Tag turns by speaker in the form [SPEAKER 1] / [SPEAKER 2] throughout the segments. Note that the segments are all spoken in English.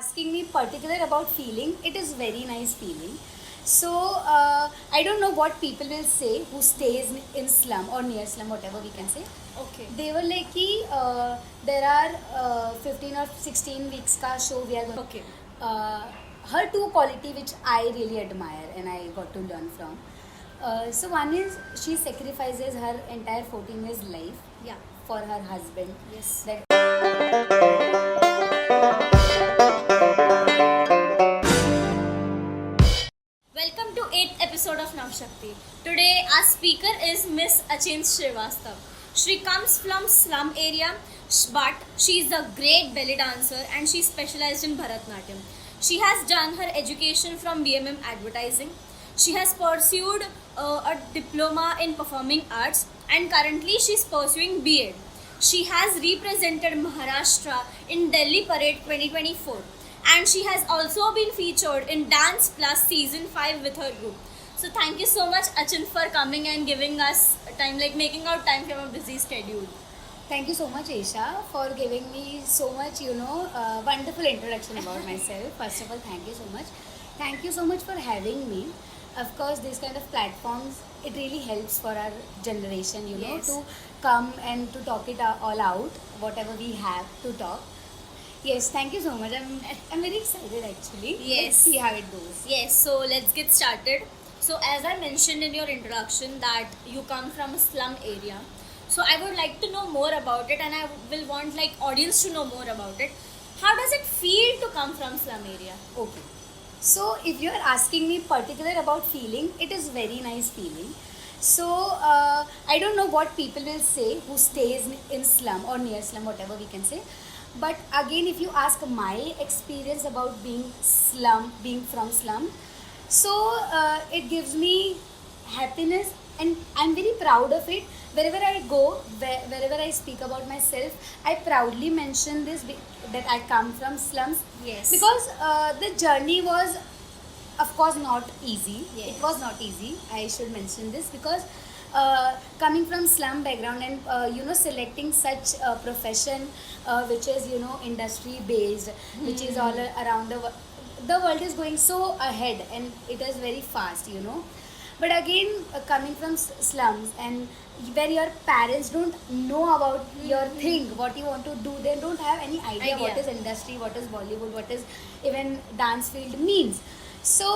[SPEAKER 1] asking me particular about feeling, it is very nice feeling. So I don't know what people will say who stays in slum or near slum, whatever we can say.
[SPEAKER 2] Okay.
[SPEAKER 1] They were like कि there are 15 or 16 weeks का show we are going.
[SPEAKER 2] Okay.
[SPEAKER 1] Her two quality which I really admire and I got to learn from. So one is she sacrifices her entire 14 years life
[SPEAKER 2] Yeah.
[SPEAKER 1] for her husband.
[SPEAKER 2] Yes.
[SPEAKER 1] That
[SPEAKER 2] Welcome to 8th episode of Navshakti. Today our speaker is Miss Achin Srivastav. She comes from slum area, but she is a great belly dancer and she specialized in Bharatnatyam. She has done her education from BMM Advertising. She has pursued a diploma in performing arts and currently she is pursuing B.Ed. She has represented Maharashtra in Delhi Parade 2024 and she has also been featured in Dance Plus season 5 with her group. So thank you so much Achin for coming and giving us time, like making out time from a busy schedule.
[SPEAKER 1] Thank you so much, Aisha, for giving me so much, wonderful introduction about myself. First of all, thank you so much. Thank you so much for having me. Of course, these kind of platforms, it really helps for our generation,
[SPEAKER 2] Yes.
[SPEAKER 1] to come and to talk it all out, whatever we have to talk. Yes, thank you so much. I'm very excited actually.
[SPEAKER 2] Yes.
[SPEAKER 1] Let's see how it goes.
[SPEAKER 2] Yes, so let's get started. So as I mentioned in your introduction that you come from a slum area. So I would like to know more about it and I will want like audience to know more about it. How does it feel to come from slum area?
[SPEAKER 1] Okay. So if you are asking me particular about feeling, it is very nice feeling. So I don't know what people will say who stays in slum or near slum, whatever we can say. But again, if you ask my experience about being from slum, so it gives me happiness and I'm very proud of it. Wherever I go, wherever I speak about myself, I proudly mention that I come from slums.
[SPEAKER 2] Yes.
[SPEAKER 1] Because the journey was, of course, not easy.
[SPEAKER 2] Yes.
[SPEAKER 1] It was not easy. I should mention this because coming from slum background and selecting such a profession which is industry based, which is all around the world is going so ahead and it is very fast. But again, coming from slums and where your parents don't know about your thing, what you want to do, they don't have any idea what is industry, what is Bollywood, what is even dance field means. So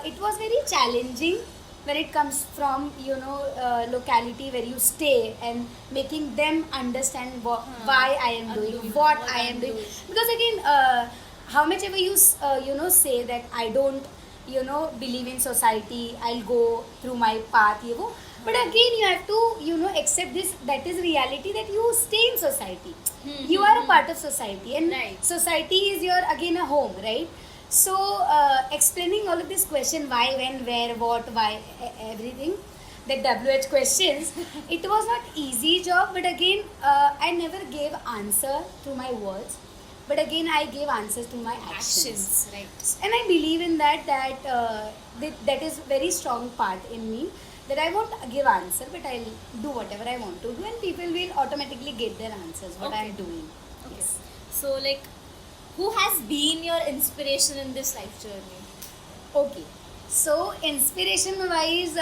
[SPEAKER 1] it was very challenging when it comes from locality where you stay and making them understand why I am doing what I am doing. Because again, how much ever you say that I don't believe in society, I'll go through my path, but again you have to accept this, that is reality, that you stay in society. You are a part of society and
[SPEAKER 2] Right.
[SPEAKER 1] society is your again a home, right? So explaining all of this question, why, when, where, what, why, everything, the WH questions, it was not easy job, but again I never gave answer through my words, but again I gave answers through my actions.
[SPEAKER 2] Right.
[SPEAKER 1] And I believe in that is very strong part in me, that I won't give answer but I'll do whatever I want to do and people will automatically get their answers what
[SPEAKER 2] Okay.
[SPEAKER 1] I'm doing.
[SPEAKER 2] Okay.
[SPEAKER 1] Yes.
[SPEAKER 2] So like who has been your inspiration in this life journey?
[SPEAKER 1] Okay, so inspiration wise,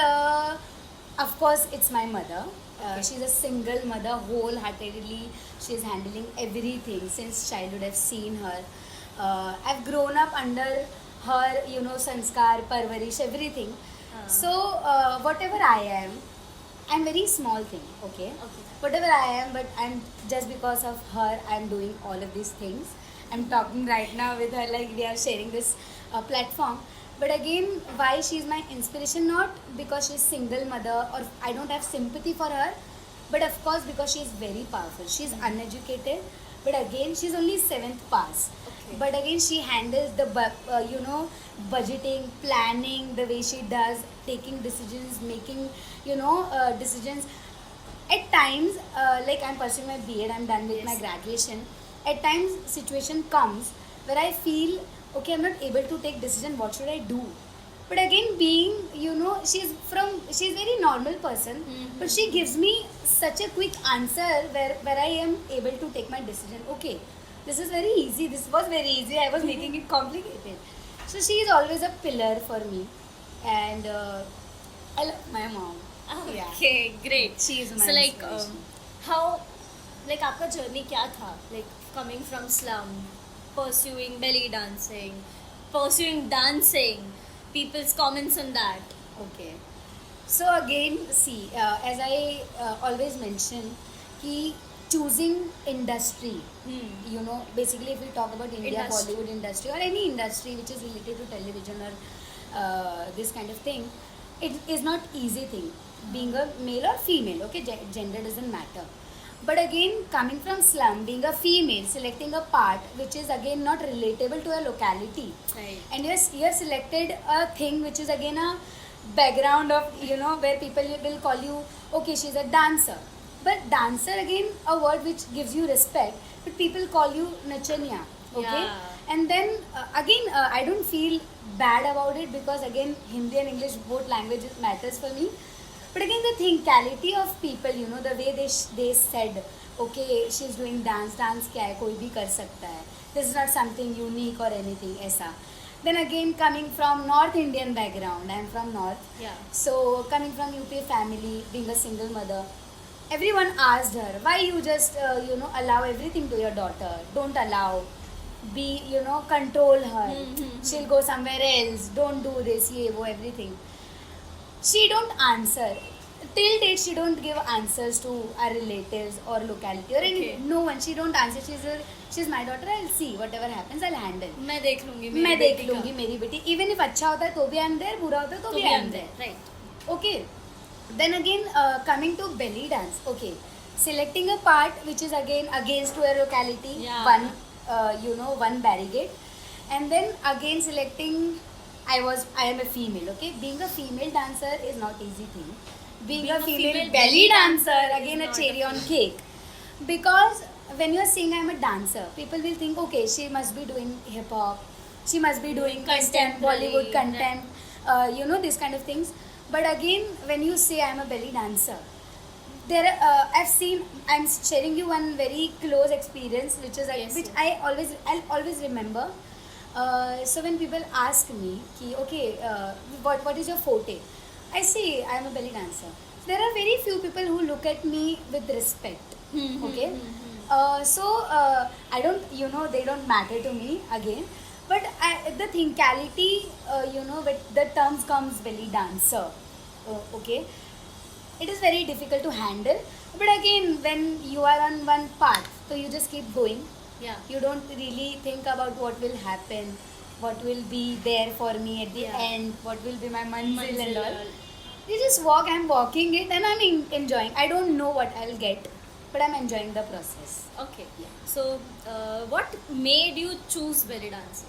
[SPEAKER 1] of course, it's my mother.
[SPEAKER 2] Okay.
[SPEAKER 1] She's a single mother, wholeheartedly. She's handling everything since childhood. I've seen her. I've grown up under her, sanskar, parvarish, everything. So, whatever I am, I'm very small thing, okay?
[SPEAKER 2] Okay.
[SPEAKER 1] Whatever I am, but I'm just because of her, I'm doing all of these things. I'm talking right now with her, like we are sharing this platform. But again, why she's my inspiration? Not because she's single mother or I don't have sympathy for her, but of course because she's very powerful. She's uneducated, but again she's only 7th pass.
[SPEAKER 2] Okay.
[SPEAKER 1] But again she handles the budgeting, planning, the way she does, taking decisions, making decisions. At times, like I'm pursuing my B.Ed, I'm done with my graduation. At times, situation comes where I feel, okay, I'm not able to take decision. What should I do? But again, being, she's very normal person, but she gives me such a quick answer where I am able to take my decision. Okay, this is very easy. This was very easy. I was making it complicated. So she is always a pillar for me, and I love my mom. Yeah.
[SPEAKER 2] Okay, great.
[SPEAKER 1] She is my
[SPEAKER 2] So like
[SPEAKER 1] inspiration.
[SPEAKER 2] how like आपका journey क्या था? Like coming from slum, pursuing belly dancing, pursuing dancing, people's comments on that.
[SPEAKER 1] Okay. So again, see, as I always mention, कि choosing industry, you know, basically if we talk about India,
[SPEAKER 2] Industry.
[SPEAKER 1] Bollywood industry or any industry which is related to television or this kind of thing, it is not easy thing. Being a male or female, okay, gender doesn't matter. But again, coming from slum, being a female, selecting a part which is again not relatable to a locality,
[SPEAKER 2] Right.
[SPEAKER 1] and you have selected a thing which is again a background of, you know, where people will call you, okay, she's a dancer, but dancer again a word which gives you respect, but people call you nachanya, okay.
[SPEAKER 2] Yeah.
[SPEAKER 1] And then again I don't feel bad about it, because again Hindi and English both languages matters for me. But again, the thinkability of people, you know, the way they said, okay, she's doing dance क्या है, कोई भी कर सकता है. This is not something unique or anything ऐसा. Then again, coming from North Indian background, I'm from North.
[SPEAKER 2] Yeah.
[SPEAKER 1] So coming from UP family, being a single mother, everyone asked her, why you just you know, allow everything to your daughter? Don't allow. Be, you know, control her. She'll go somewhere else. Don't do this, ye wo, everything. She don't answer till date. She don't give answers to our relatives or locality or anything.
[SPEAKER 2] Okay.
[SPEAKER 1] No one. She don't answer. She's my daughter. I'll see whatever happens. I'll handle.
[SPEAKER 2] मैं देख लूँगी
[SPEAKER 1] मैं
[SPEAKER 2] मेरी
[SPEAKER 1] देख
[SPEAKER 2] बेटी
[SPEAKER 1] लूंगी
[SPEAKER 2] का.
[SPEAKER 1] मेरी बेटी. Even if अच्छा होता है तो भी I'm there, बुरा होता है तो
[SPEAKER 2] तो
[SPEAKER 1] भी
[SPEAKER 2] भी
[SPEAKER 1] I'm
[SPEAKER 2] I'm
[SPEAKER 1] there.
[SPEAKER 2] there. Right.
[SPEAKER 1] Okay. Then again, coming to belly dance. Okay, selecting a part which is again against your locality.
[SPEAKER 2] Yeah.
[SPEAKER 1] One, you know, one barricade, and then again selecting. I am a female. Okay, being a female dancer is not easy thing. Being a female belly dancer, again a
[SPEAKER 2] not
[SPEAKER 1] cherry
[SPEAKER 2] a
[SPEAKER 1] on cake, because when you are saying I'm a dancer, people will think, okay, she must be doing hip hop, she must be doing contempt,
[SPEAKER 2] Contemporary,
[SPEAKER 1] Bollywood contempt, you know, these kind of things. But again, when you say I'm a belly dancer, there are, I'm sharing you one very close experience, which is
[SPEAKER 2] Yes,
[SPEAKER 1] which
[SPEAKER 2] yes.
[SPEAKER 1] I'll always remember. So when people ask me, ki, okay, what is your forte? I say I'm a belly dancer. There are very few people who look at me with respect. Okay, so I don't, you know, they don't matter to me again. But the thinkability, you know, with the terms comes belly dancer. Okay, it is very difficult to handle. But again, when you are on one path, so you just keep going.
[SPEAKER 2] Yeah.
[SPEAKER 1] You don't really think about what will happen, what will be there for me at the
[SPEAKER 2] Yeah.
[SPEAKER 1] end, what will be my manzil and all.
[SPEAKER 2] Manzil.
[SPEAKER 1] You just walk, I'm walking it, and I'm enjoying. I don't know what I'll get, but I'm enjoying the process.
[SPEAKER 2] Okay.
[SPEAKER 1] Yeah.
[SPEAKER 2] So, what made you choose belly dancing?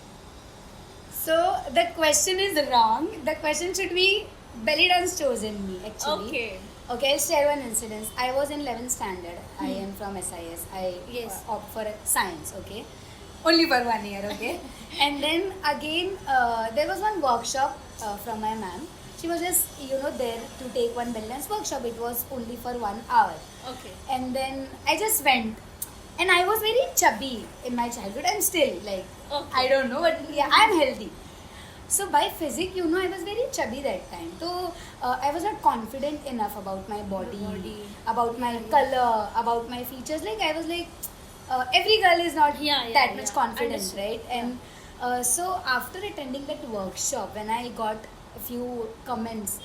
[SPEAKER 1] So the question is wrong. The question should be belly dance chosen me actually.
[SPEAKER 2] Okay.
[SPEAKER 1] Okay, I'll share one incident. I was in 11th standard. I am from SIS. I
[SPEAKER 2] Yes.
[SPEAKER 1] opt for science. Okay, only for 1 year. Okay, and then again there was one workshop from my ma'am. She was just, you know, there to take one belly dance workshop. It was only for 1 hour,
[SPEAKER 2] Okay.
[SPEAKER 1] and then I just went. And I was very chubby in my childhood. I'm still like,
[SPEAKER 2] Okay.
[SPEAKER 1] I don't know, but yeah, I'm healthy. So by physics, you know, I was very chubby that time. So I was not confident enough about my body, about my color, about my features. Like I was like, every girl is not
[SPEAKER 2] Yeah,
[SPEAKER 1] that much
[SPEAKER 2] yeah.
[SPEAKER 1] confident,
[SPEAKER 2] Understood.
[SPEAKER 1] right? And so after attending that workshop, when I got a few comments,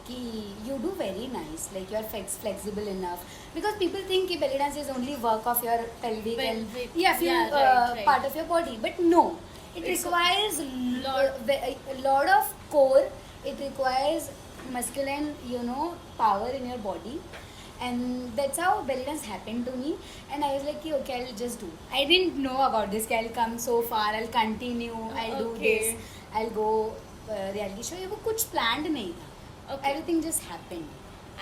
[SPEAKER 1] ki you do very nice, like you are flexible enough, because people think ki belly dance is only work of your pelvic and
[SPEAKER 2] Pelvic.
[SPEAKER 1] yeah, few
[SPEAKER 2] Yeah, right.
[SPEAKER 1] part of your body, but no, it
[SPEAKER 2] It's
[SPEAKER 1] requires
[SPEAKER 2] lot-
[SPEAKER 1] a lot of core. It requires masculine, you know, power in your body, and that's how belly dance happened to me. And I was like, okay, I'll just do. I didn't know about this. I'll come so far. I'll continue. I'll do
[SPEAKER 2] Okay.
[SPEAKER 1] this. I'll go reality show. ये वो कुछ planned नहीं था.
[SPEAKER 2] Okay.
[SPEAKER 1] Everything just happened.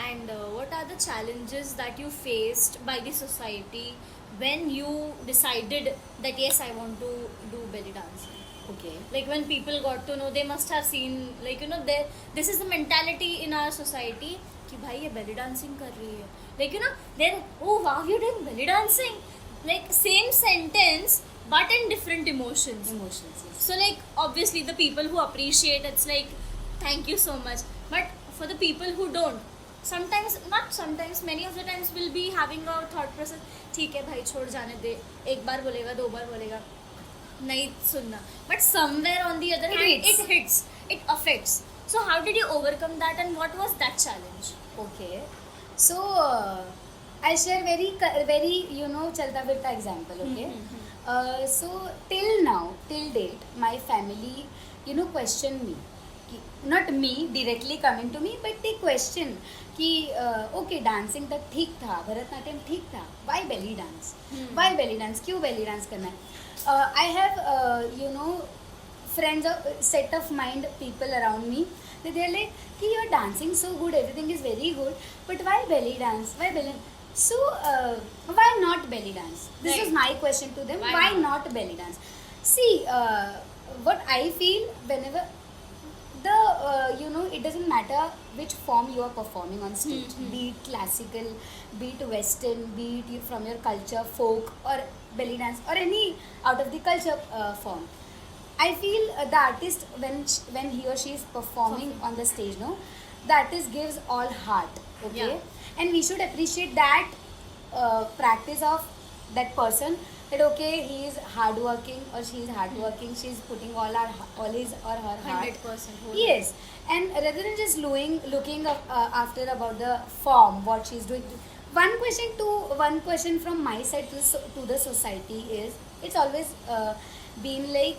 [SPEAKER 2] And what are the challenges that you faced by the society when you decided that yes, I want to do belly dancing?
[SPEAKER 1] Okay.
[SPEAKER 2] Like when people got to know, they must have seen, like, you know, this is the mentality in our society कि भाई ये belly dancing कर रही है. Like, you know, they're, oh wow, you're doing belly dancing. Like same sentence, but in different emotions.
[SPEAKER 1] Emotions, yes.
[SPEAKER 2] So like obviously the people who appreciate, it's like thank you so much. But for the people who don't, sometimes, not sometimes, many of the times will be having a thought process, ठीक है भाई छोड़ जाने दे, एक बार बोलेगा, दो बार बोलेगा, नहीं सुनना. But somewhere on the other hand,
[SPEAKER 1] hits.
[SPEAKER 2] it hits, it affects. So how did you overcome that, and what was that challenge?
[SPEAKER 1] Okay. So I share very chalta firta example. Okay. So till now, till date, my family question me. Not me directly coming to me, but they question कि okay dancing तक ठीक था, भरतनाट्यम ठीक था, why belly dance? Why belly dance? क्यों belly dance करना है? I have friends, set of mind people around me. They're like कि you're dancing so good, everything is very good, but why belly dance? Why belly? So why not belly dance? This
[SPEAKER 2] Right.
[SPEAKER 1] is my question to them.
[SPEAKER 2] Why
[SPEAKER 1] Why
[SPEAKER 2] not?
[SPEAKER 1] not belly dance? See, what I feel whenever the it doesn't matter which form you are performing on stage, be it classical, be it western, be it from your culture, folk, or belly dance, or any out of the culture form. I feel the artist when he or she is performing on the stage, no, the artist gives all heart, okay,
[SPEAKER 2] Yeah.
[SPEAKER 1] and we should appreciate that practice of that person. That okay, he is hardworking or she is hardworking. She is putting all his or her heart.
[SPEAKER 2] 100%.
[SPEAKER 1] Yes, and rather than just looking up, after about the form, what she's doing. One question from my side to the society is, it's always been like,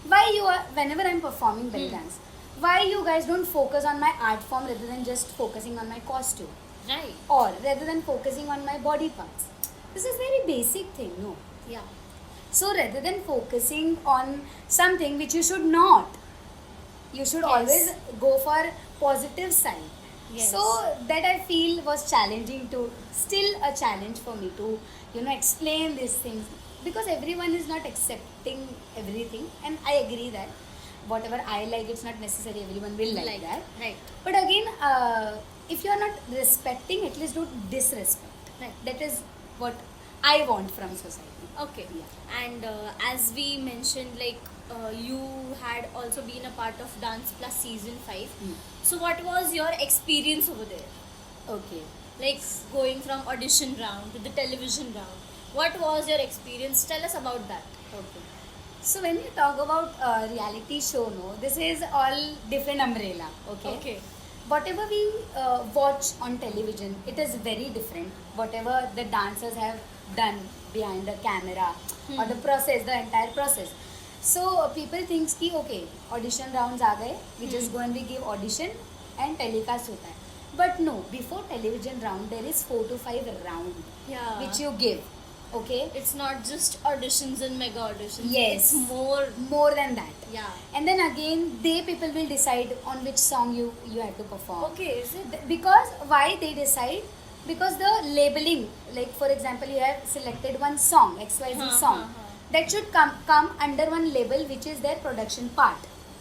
[SPEAKER 1] why you are, whenever I'm performing belly dance, why you guys don't focus on my art form rather than just focusing on my costume,
[SPEAKER 2] Right.
[SPEAKER 1] or rather than focusing on my body parts? This is very basic thing, no?
[SPEAKER 2] Yeah.
[SPEAKER 1] So rather than focusing on something which you should not, you should
[SPEAKER 2] Yes.
[SPEAKER 1] always go for positive side.
[SPEAKER 2] Yes.
[SPEAKER 1] So that I feel was challenging to, still a challenge for me to, explain these things, because everyone is not accepting everything, and I agree that whatever I like, it's not necessary everyone will like that.
[SPEAKER 2] Right.
[SPEAKER 1] But again, if you are not respecting, at least don't disrespect.
[SPEAKER 2] Right.
[SPEAKER 1] That is what I want from society.
[SPEAKER 2] Okay.
[SPEAKER 1] Yeah.
[SPEAKER 2] And as we mentioned, like you had also been a part of Dance Plus season 5. So what was your experience over there?
[SPEAKER 1] Okay.
[SPEAKER 2] Like going from audition round to the television round. What was your experience? Tell us about that.
[SPEAKER 1] Okay. So when you talk about reality show, no, this is all different umbrella. Okay.
[SPEAKER 2] Okay.
[SPEAKER 1] Whatever we watch on television, it is very different. Whatever the dancers have done behind the camera, or the process, the entire process. So people think कि okay, audition rounds आ गए, we just go and we give audition and telecast होता है. But no, before television round there is 4 to 5 round
[SPEAKER 2] Yeah.
[SPEAKER 1] which you give. Okay.
[SPEAKER 2] It's not just auditions and mega auditions.
[SPEAKER 1] Yes.
[SPEAKER 2] It's more.
[SPEAKER 1] Than that.
[SPEAKER 2] Yeah.
[SPEAKER 1] And then again, they people will decide on which song you have to perform.
[SPEAKER 2] Okay, is it?
[SPEAKER 1] Because why they decide? Because the labeling, like for example, you have selected one song, XYZ song, that should come under one label, which is their production part.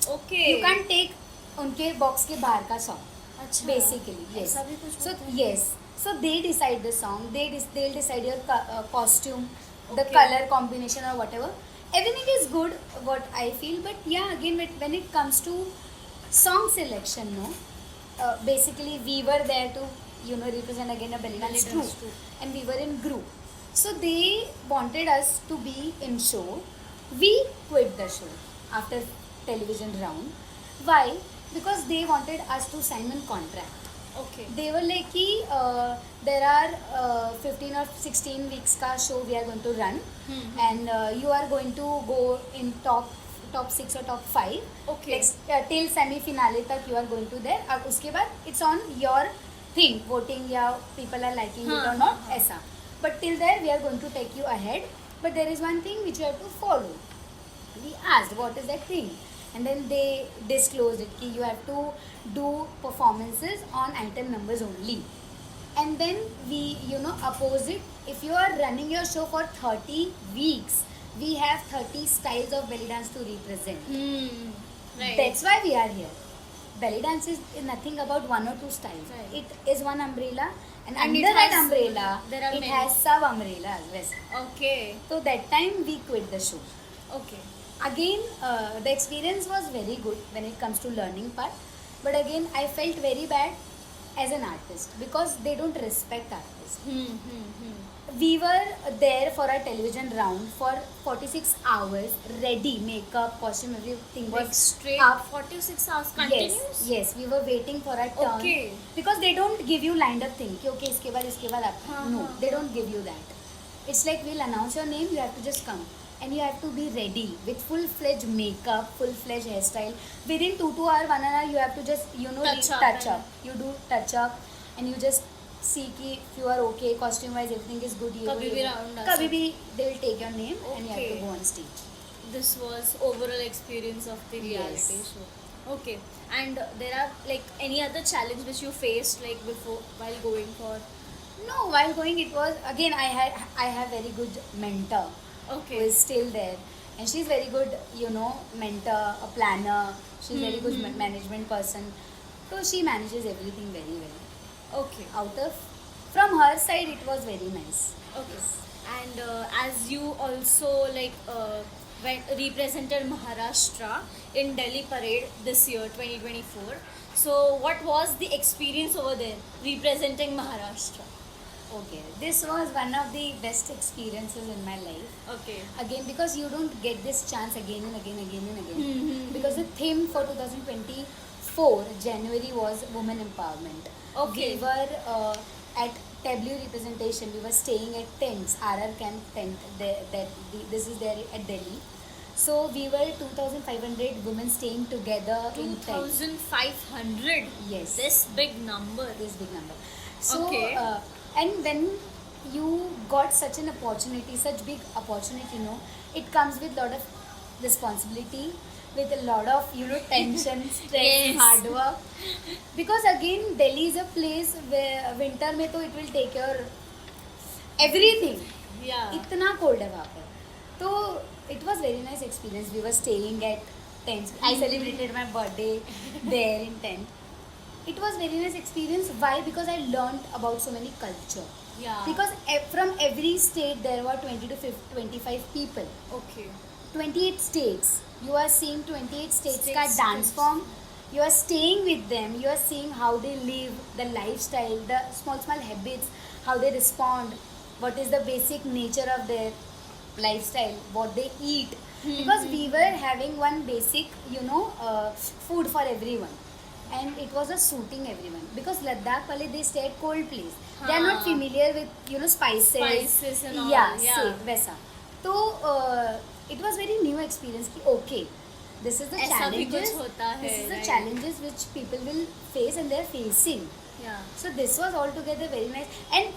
[SPEAKER 2] Okay.
[SPEAKER 1] You can't take उनके box के बाहर का song.
[SPEAKER 2] अच्छा.
[SPEAKER 1] Basically, yes.
[SPEAKER 2] ऐसा भी कुछ
[SPEAKER 1] So
[SPEAKER 2] होता है?
[SPEAKER 1] yes, so they decide the song. They'll decide your costume, the
[SPEAKER 2] Okay.
[SPEAKER 1] color combination or whatever. Everything is good, what I feel. But yeah, again, when it comes to song selection, no, basically we were there to represent again a belly dance
[SPEAKER 2] Belly dance
[SPEAKER 1] troupe,
[SPEAKER 2] troupe.
[SPEAKER 1] and we were in group. So they wanted us to be in show. We quit the show after television round. Why? Because they wanted us to sign a contract.
[SPEAKER 2] Okay.
[SPEAKER 1] They were like कि there are 15 or 16 weeks का show we are going to run, and you are going to go in top 6 or top 5.
[SPEAKER 2] Okay.
[SPEAKER 1] Like, till semi finale तक you are going to there. अब उसके बाद it's on your thing, voting या people are liking it or not, ऐसा. But till there we are going to take you ahead. But there is one thing which you have to follow. We asked what is that thing, and then they disclosed it कि you have to do performances on item numbers only. And then we oppose it. If you are running your show for 30 weeks, we have 30 styles of belly dance to represent.
[SPEAKER 2] Right.
[SPEAKER 1] That's why we are here. belly dance is nothing about one or two styles.
[SPEAKER 2] Right.
[SPEAKER 1] It is one umbrella, and
[SPEAKER 2] And
[SPEAKER 1] under
[SPEAKER 2] it
[SPEAKER 1] that
[SPEAKER 2] has-
[SPEAKER 1] umbrella,
[SPEAKER 2] there are
[SPEAKER 1] it
[SPEAKER 2] many.
[SPEAKER 1] has sub umbrellas. Yes.
[SPEAKER 2] Okay.
[SPEAKER 1] So that time we quit the show.
[SPEAKER 2] Okay.
[SPEAKER 1] Again, the experience was very good when it comes to learning part, but again I felt very bad as an artist because they don't respect artists. We were there for our television round for 46 hours, ready, makeup, costume, everything was
[SPEAKER 2] Like straight
[SPEAKER 1] up.
[SPEAKER 2] 46 hours continuous?
[SPEAKER 1] Yes, we were waiting for our turn.
[SPEAKER 2] Okay.
[SPEAKER 1] Because they don't give you lined up thing कि okay इसके बाद आप
[SPEAKER 2] हाँ,
[SPEAKER 1] no,
[SPEAKER 2] हाँ,
[SPEAKER 1] they don't give you that. It's like we'll announce your name, you have to just come, and you have to be ready with full-fledged makeup, full-fledged hairstyle. Within 2 hour, 1 hour, you have to just
[SPEAKER 2] Touch up
[SPEAKER 1] touch
[SPEAKER 2] and-
[SPEAKER 1] up. You do touch up, and you just see कि if you are okay, costume-wise everything is good.
[SPEAKER 2] कभी भी round आ
[SPEAKER 1] कभी भी they will take your name and you have
[SPEAKER 2] Okay.
[SPEAKER 1] to go on stage.
[SPEAKER 2] This was overall experience of the reality
[SPEAKER 1] Yes.
[SPEAKER 2] show. Okay. And there are like any other challenge which you faced like before while going for?
[SPEAKER 1] No, while going it was again I have very good mentor who
[SPEAKER 2] Okay.
[SPEAKER 1] is still there, and she's very good, mentor, a planner. She's very good management person, so she manages everything very well.
[SPEAKER 2] Okay.
[SPEAKER 1] From her side it was very nice.
[SPEAKER 2] Okay. And as you also represented Maharashtra in Delhi Parade this year 2024. So what was the experience over there representing Maharashtra?
[SPEAKER 1] Okay, this was one of the best experiences in my life.
[SPEAKER 2] Okay.
[SPEAKER 1] Again, because you don't get this chance again and again.
[SPEAKER 2] Mhm.
[SPEAKER 1] Because the theme for 2024 January was women empowerment.
[SPEAKER 2] Okay.
[SPEAKER 1] We were at Tableau representation. We were staying at tents, RR camp tent. This is there at Delhi. So we were 2,500 women staying together in tents.
[SPEAKER 2] 2,500.
[SPEAKER 1] Yes.
[SPEAKER 2] This big number.
[SPEAKER 1] This big number. So,
[SPEAKER 2] Okay.
[SPEAKER 1] And when you got such an opportunity, such big opportunity, it comes with lot of responsibility, with a lot of tension, stress,
[SPEAKER 2] Yes.
[SPEAKER 1] hard work. Because again, Delhi is a place where winter में तो it will take your everything.
[SPEAKER 2] Yeah.
[SPEAKER 1] इतना cold है वहाँ पर. तो it was very nice experience. We were staying at tents. I celebrated my birthday there in tent. It was very nice experience. Why? Because I learned about so many culture.
[SPEAKER 2] Yeah.
[SPEAKER 1] Because from every state there were 20 to 25 people.
[SPEAKER 2] Okay.
[SPEAKER 1] 28 states. You are seeing 28 states का
[SPEAKER 2] States,
[SPEAKER 1] dance
[SPEAKER 2] states.
[SPEAKER 1] form. You are staying with them. You are seeing how they live, the lifestyle, the small habits, how they respond, what is the basic nature of their lifestyle, what they eat. Because we were having one basic, food for everyone. And it was a suiting everyone. Because Ladakh wale, they stay at cold place. They are not
[SPEAKER 2] हाँ.
[SPEAKER 1] familiar with, spices.
[SPEAKER 2] Spices and all,
[SPEAKER 1] Yeah,
[SPEAKER 2] yeah.
[SPEAKER 1] same, वैसा. तो it was very new experience कि okay, this is the
[SPEAKER 2] ऐसा भी
[SPEAKER 1] challenges.
[SPEAKER 2] कुछ होता है,
[SPEAKER 1] This is the
[SPEAKER 2] right?
[SPEAKER 1] challenges which people will face and they are facing.
[SPEAKER 2] Yeah.
[SPEAKER 1] So this was altogether very nice. And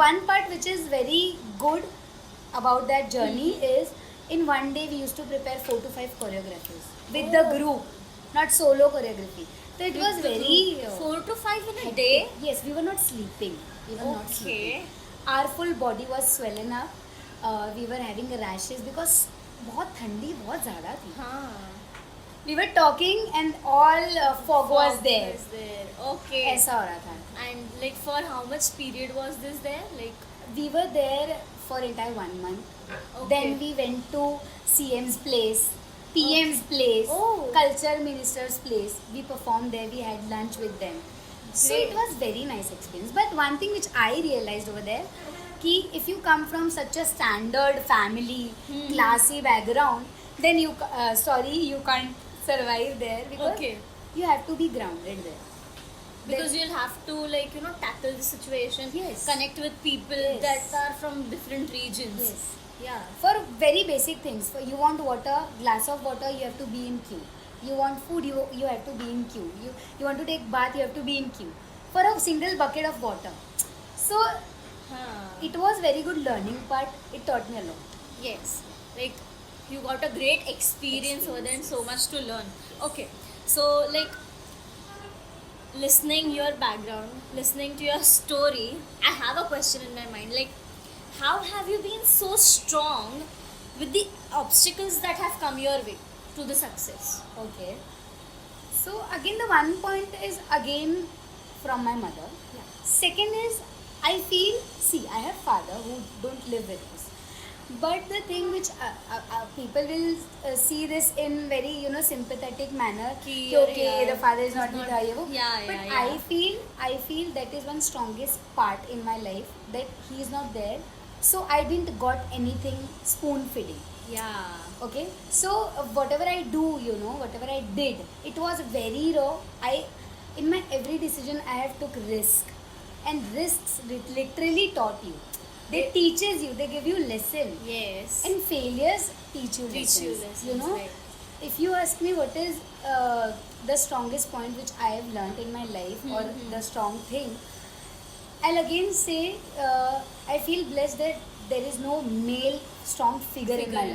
[SPEAKER 1] one part which is very good about that journey is in one day we used to prepare 4 to 5 choreographers with the
[SPEAKER 2] Oh.
[SPEAKER 1] group, not solo choreography. So it was very
[SPEAKER 2] 4 to 5 in a
[SPEAKER 1] hectic.
[SPEAKER 2] day.
[SPEAKER 1] Yes, we were not sleeping. We were not
[SPEAKER 2] Okay.
[SPEAKER 1] sleeping. Our full body was swollen up. We were having rashes because बहुत ठंडी बहुत ज़्यादा थी.
[SPEAKER 2] हाँ.
[SPEAKER 1] We were talking and all fog was there.
[SPEAKER 2] Was there. Okay.
[SPEAKER 1] ऐसा हो रहा था.
[SPEAKER 2] And like for how much period was this there? Like
[SPEAKER 1] We were there for entire 1 month.
[SPEAKER 2] Okay.
[SPEAKER 1] Then we went to CM's place, PM's place,
[SPEAKER 2] Oh.
[SPEAKER 1] Culture Minister's place. We performed there. We had lunch with them. So
[SPEAKER 2] Great.
[SPEAKER 1] it was very nice experience. But one thing which I realized over there, कि if you come from such a standard family, classy background, then you can't survive there because
[SPEAKER 2] Okay.
[SPEAKER 1] you have to be grounded there.
[SPEAKER 2] because you'll have to tackle the situation.
[SPEAKER 1] Yes.
[SPEAKER 2] Connect with people
[SPEAKER 1] Yes.
[SPEAKER 2] that are from different regions.
[SPEAKER 1] Yes.
[SPEAKER 2] Yeah.
[SPEAKER 1] For very basic things, for you want water, glass of water, you have to be in queue. You want food, you have to be in queue. You want to take bath, you have to be in queue for a single bucket of water. So it was very good learning part. It taught me a lot.
[SPEAKER 2] Yes. Like you got a great experience over there and so much to learn. Okay. So like listening your background, listening to your story, I have a question in my mind. Like, how have you been so strong with the obstacles that have come your way to the success?
[SPEAKER 1] Okay. So again, the one point is again from my mother.
[SPEAKER 2] Yeah.
[SPEAKER 1] Second is I feel, see, I have father who don't live with us. But the thing which people will see this in very sympathetic manner.
[SPEAKER 2] Ki,
[SPEAKER 1] कि okay,
[SPEAKER 2] yeah,
[SPEAKER 1] the father is not
[SPEAKER 2] it's
[SPEAKER 1] with
[SPEAKER 2] not-
[SPEAKER 1] her. ये वो.
[SPEAKER 2] yeah,
[SPEAKER 1] But
[SPEAKER 2] yeah, yeah.
[SPEAKER 1] I feel that is one strongest part in my life that he is not there. So I didn't got anything spoon feeding.
[SPEAKER 2] Yeah.
[SPEAKER 1] Okay, so whatever I do, whatever I did, it was very raw. In my every decision I have took risk, and risks literally taught you. They teaches you, they give you lesson,
[SPEAKER 2] Yes.
[SPEAKER 1] and failures teach you
[SPEAKER 2] Teach you
[SPEAKER 1] lessons.
[SPEAKER 2] lessons, right.
[SPEAKER 1] If you ask me what is the strongest point which I have learned in my life, or the strong thing, I'll again say I feel blessed that there is no male strong figure in my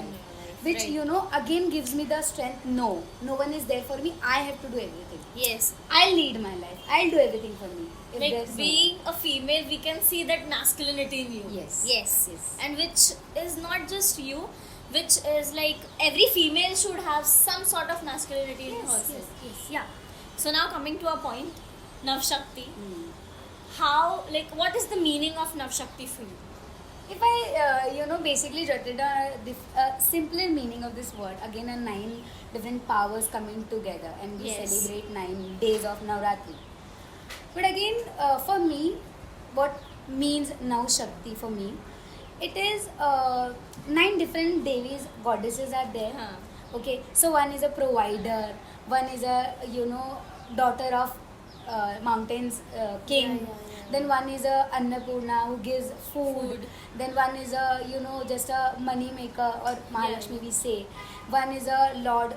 [SPEAKER 2] Figure in
[SPEAKER 1] life,
[SPEAKER 2] your life,
[SPEAKER 1] which
[SPEAKER 2] right.
[SPEAKER 1] again gives me the strength. No one is there for me. I have to do everything.
[SPEAKER 2] Yes.
[SPEAKER 1] I'll lead my life. I'll do everything for me. If
[SPEAKER 2] Like
[SPEAKER 1] there's no
[SPEAKER 2] being a female, we can see that masculinity in you.
[SPEAKER 1] Yes.
[SPEAKER 2] Yes.
[SPEAKER 1] Yes.
[SPEAKER 2] And which is not just you, which is like every female should have some sort of masculinity in
[SPEAKER 1] Yes,
[SPEAKER 2] herself.
[SPEAKER 1] yes.
[SPEAKER 2] Yeah. So now coming to a point, Navshakti.
[SPEAKER 1] Hmm.
[SPEAKER 2] How, like, what is the meaning of Navshakti for you?
[SPEAKER 1] If I, basically jotted a simpler meaning of this word, again, 9 different powers coming together, and we
[SPEAKER 2] Yes.
[SPEAKER 1] celebrate 9 days of Navratri. But again, for me, what means Nav Shakti for me, it is 9 different Devis, goddesses are there.
[SPEAKER 2] Huh.
[SPEAKER 1] Okay, so one is a provider, one is a, daughter of mountains king.
[SPEAKER 2] Yeah, yeah, yeah.
[SPEAKER 1] Then one is a Annapurna who gives food.
[SPEAKER 2] Food.
[SPEAKER 1] Then one is a, just a money maker, or Mahalakshmi
[SPEAKER 2] yeah.
[SPEAKER 1] we say. One is a Lord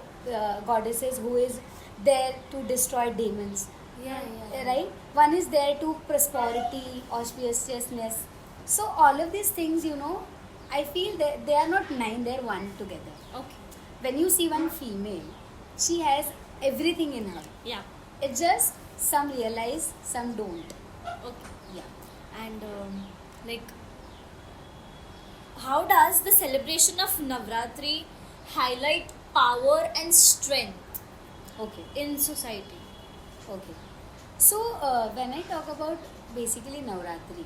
[SPEAKER 1] goddesses who is there to destroy demons. Right? One is there to prosperity, auspiciousness. So all of these things, I feel that they are not 9, they are one together.
[SPEAKER 2] Okay.
[SPEAKER 1] When you see one female, she has everything in her.
[SPEAKER 2] Yeah.
[SPEAKER 1] It's just some realize, some don't.
[SPEAKER 2] Okay.
[SPEAKER 1] Yeah.
[SPEAKER 2] And like, how does the celebration of Navratri highlight power and strength
[SPEAKER 1] Okay.
[SPEAKER 2] in society?
[SPEAKER 1] Okay. So when I talk about basically Navratri,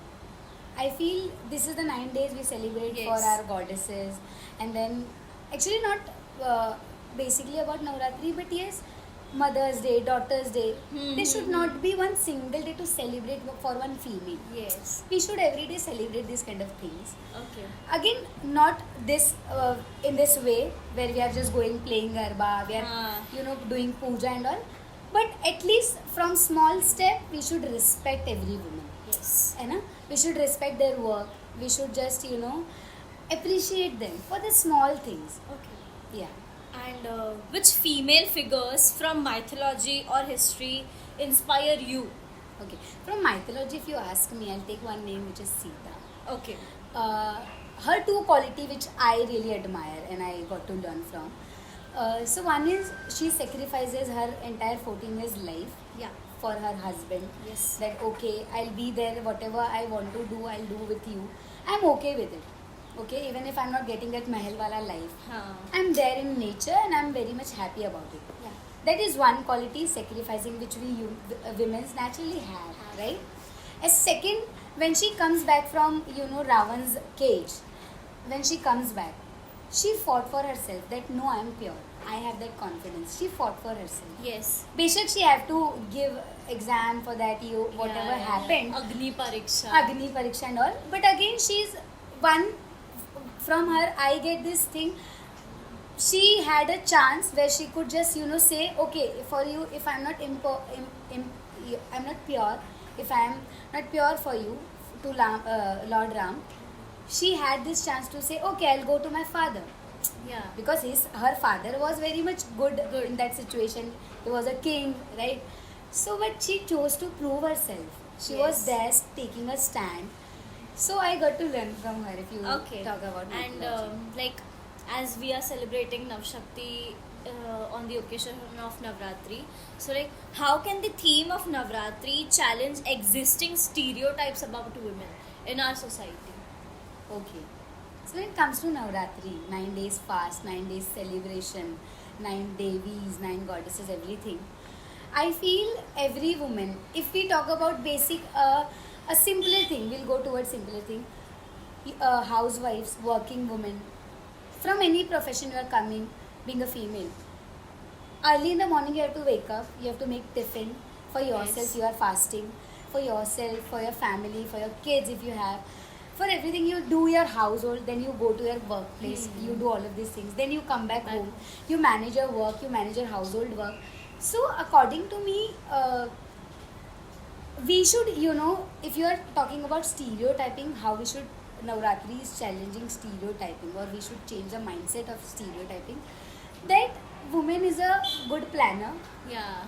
[SPEAKER 1] I feel this is the 9 days we celebrate
[SPEAKER 2] Yes.
[SPEAKER 1] for our goddesses, and then actually not basically about Navratri, but yes, Mother's Day, Daughter's Day. There should not be one single day to celebrate for one female.
[SPEAKER 2] Yes.
[SPEAKER 1] We should every day celebrate these kind of things.
[SPEAKER 2] Okay.
[SPEAKER 1] Again, not this in this way where we are just going playing garba, we are doing puja and all. But at least from small step, we should respect every woman.
[SPEAKER 2] Yes.
[SPEAKER 1] है ना? We should respect their work. We should just appreciate them for the small things.
[SPEAKER 2] Okay.
[SPEAKER 1] Yeah.
[SPEAKER 2] And which female figures from mythology or history inspire you?
[SPEAKER 1] Okay. From mythology, if you ask me, I'll take one name, which is Sita.
[SPEAKER 2] Okay.
[SPEAKER 1] Her 2 quality which I really admire and I got to learn from. So one is she sacrifices her entire 14 years life
[SPEAKER 2] Yeah.
[SPEAKER 1] for her husband.
[SPEAKER 2] Yes.
[SPEAKER 1] That okay, I'll be there, whatever I want to do, I'll do with you. I'm okay with it. Okay, even if I'm not getting that mahal wala life, I'm there in nature and I'm very much happy about it.
[SPEAKER 2] Yeah.
[SPEAKER 1] That is one quality, sacrificing, which we women naturally have, right? As second, when she comes back from Ravan's cage, when she comes back, she fought for herself that no, I am pure. I have that confidence. She fought for herself.
[SPEAKER 2] Yes.
[SPEAKER 1] Beshak she have to give exam for that, whatever happened,
[SPEAKER 2] Agni Pariksha.
[SPEAKER 1] Agni Pariksha and all. But again, she's one, from her I get this thing. She had a chance where she could just say, okay, for you, if I'm not I'm not pure, if I'm not pure for you, to Lord Ram, she had this chance to say, okay, I'll go to my father,
[SPEAKER 2] Yeah.
[SPEAKER 1] because her father was very much good in that situation. He was a king, right? So but she chose to prove herself. She was there taking a stand. So I got to learn from her, if you
[SPEAKER 2] Okay.
[SPEAKER 1] talk about
[SPEAKER 2] And
[SPEAKER 1] mythology.
[SPEAKER 2] like, as we are celebrating Navshakti on the occasion of Navratri, so like, how can the theme of Navratri challenge existing stereotypes about women in our society?
[SPEAKER 1] Okay. So when it comes to Navratri, 9 days fast, 9 days celebration, 9 devis, 9 goddesses, everything. I feel every woman, if we talk about basic, a simpler thing, we'll go towards simpler thing. Housewives, working women, from any profession you are coming, being a female. Early in the morning, you have to wake up, you have to make tiffin for yourself,
[SPEAKER 2] Yes.
[SPEAKER 1] you are fasting, for yourself, for your family, for your kids if you have. For everything, you do your household, then you go to your workplace, you do all of these things, then you come back
[SPEAKER 2] Back
[SPEAKER 1] home,
[SPEAKER 2] home.
[SPEAKER 1] you manage your work, you manage your household work. So, according to me, we should, if you are talking about stereotyping, how we should, Navratri is challenging stereotyping, or we should change the mindset of stereotyping, that woman is a good planner,
[SPEAKER 2] Yeah.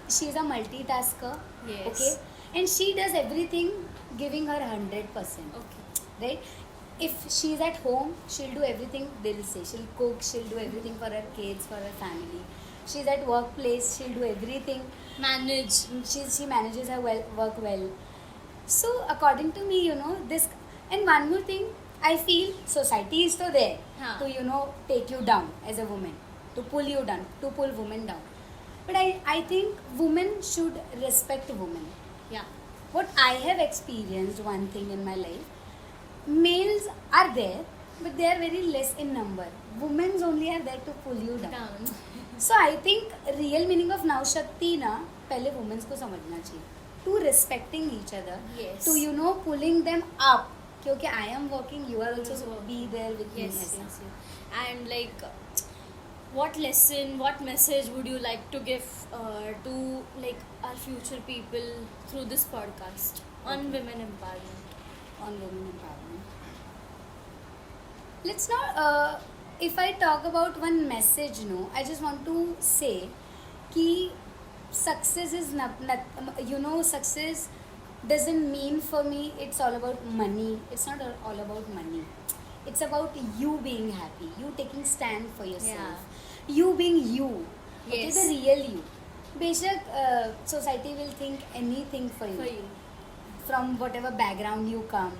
[SPEAKER 1] she is a multitasker,
[SPEAKER 2] Yes.
[SPEAKER 1] okay, and she does everything giving her 100%,
[SPEAKER 2] Okay.
[SPEAKER 1] right? If she's at home, she'll do everything they'll say. She'll cook, she'll do everything for her kids, for her family. She's at workplace, she'll do everything.
[SPEAKER 2] Manage.
[SPEAKER 1] She manages her work well. So according to me, this. And one more thing, I feel society is so there
[SPEAKER 2] Huh.
[SPEAKER 1] to take you down as a woman, to pull you down, to pull women down. But I think women should respect women.
[SPEAKER 2] Yeah.
[SPEAKER 1] What I have experienced, one thing in my life, males are there, but they are very less in number. Women's only are there to pull you down.
[SPEAKER 2] Down.
[SPEAKER 1] So I think real meaning of now Shakti na पहले women's को समझना चाहिए. To respecting each other.
[SPEAKER 2] Yes.
[SPEAKER 1] To pulling them up. क्योंकि I am working, you are also be there with me.
[SPEAKER 2] Yes,
[SPEAKER 1] ऐसा.
[SPEAKER 2] yes, yes. And like, what lesson, what message would you like to give to like our future people through this podcast on
[SPEAKER 1] Okay.
[SPEAKER 2] women empowerment?
[SPEAKER 1] On women empowerment. Let's not. If I talk about one message, I just want to say, कि success is success doesn't mean for me it's all about money. It's not all about money. It's about you being happy, you taking stand for yourself, you being you. Okay,
[SPEAKER 2] Yes.
[SPEAKER 1] the real you. बेशक society will think anything for
[SPEAKER 2] For you.
[SPEAKER 1] from whatever background you come,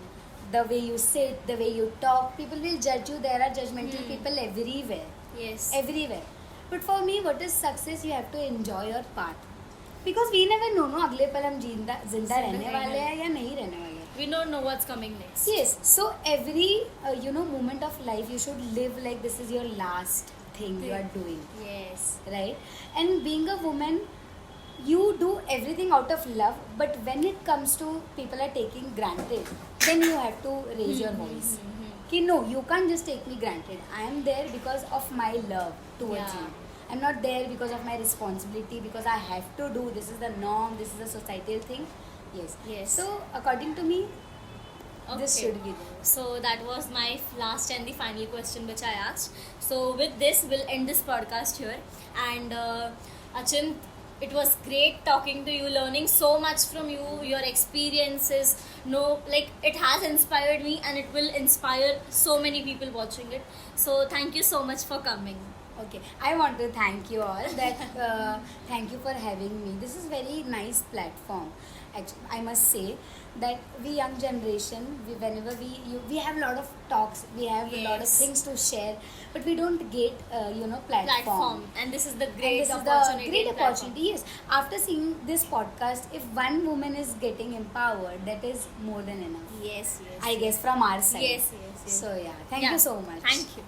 [SPEAKER 1] the way you sit, the way you talk, people will judge you. There are judgmental people everywhere,
[SPEAKER 2] Yes.
[SPEAKER 1] everywhere. But for me, what is success? You have to enjoy your path, because we never know, अगले पल हम जिंदा रहने वाले हैं या नहीं रहने वाले हैं.
[SPEAKER 2] We don't know what's coming next.
[SPEAKER 1] Yes, so every moment of life you should live like this is your last thing you are doing,
[SPEAKER 2] Yes.
[SPEAKER 1] right? And being a woman, you do everything out of love, but when it comes to people are taking granted, then you have to raise your voice. Ki no, you can't just take me granted. I am there because of my love towards
[SPEAKER 2] Yeah.
[SPEAKER 1] you. I'm not there because of my responsibility, because I have to do. This is the norm. This is a societal thing. Yes.
[SPEAKER 2] Yes.
[SPEAKER 1] So according to me, this
[SPEAKER 2] Okay.
[SPEAKER 1] should be there.
[SPEAKER 2] So that was my last and the final question which I asked. So with this, we'll end this podcast here. And Achint, it was great talking to you, learning so much from you, your experiences. It has inspired me, and it will inspire so many people watching it. So thank you so much for coming.
[SPEAKER 1] Okay, I want to thank you all. Thank you for having me. This is very nice platform. Actually, I must say that we young generation, whenever we have a lot of talks, we have a lot of
[SPEAKER 2] Yes.
[SPEAKER 1] things to share, but we don't get platform.
[SPEAKER 2] And this is the
[SPEAKER 1] And
[SPEAKER 2] great
[SPEAKER 1] this is
[SPEAKER 2] opportunity.
[SPEAKER 1] the great
[SPEAKER 2] and platform.
[SPEAKER 1] opportunity. Yes, after seeing this podcast, if one woman is getting empowered, that is more than enough.
[SPEAKER 2] Yes, yes.
[SPEAKER 1] I guess from our side.
[SPEAKER 2] Yes, yes, yes.
[SPEAKER 1] So yeah, thank
[SPEAKER 2] Yeah.
[SPEAKER 1] you so much.
[SPEAKER 2] Thank you.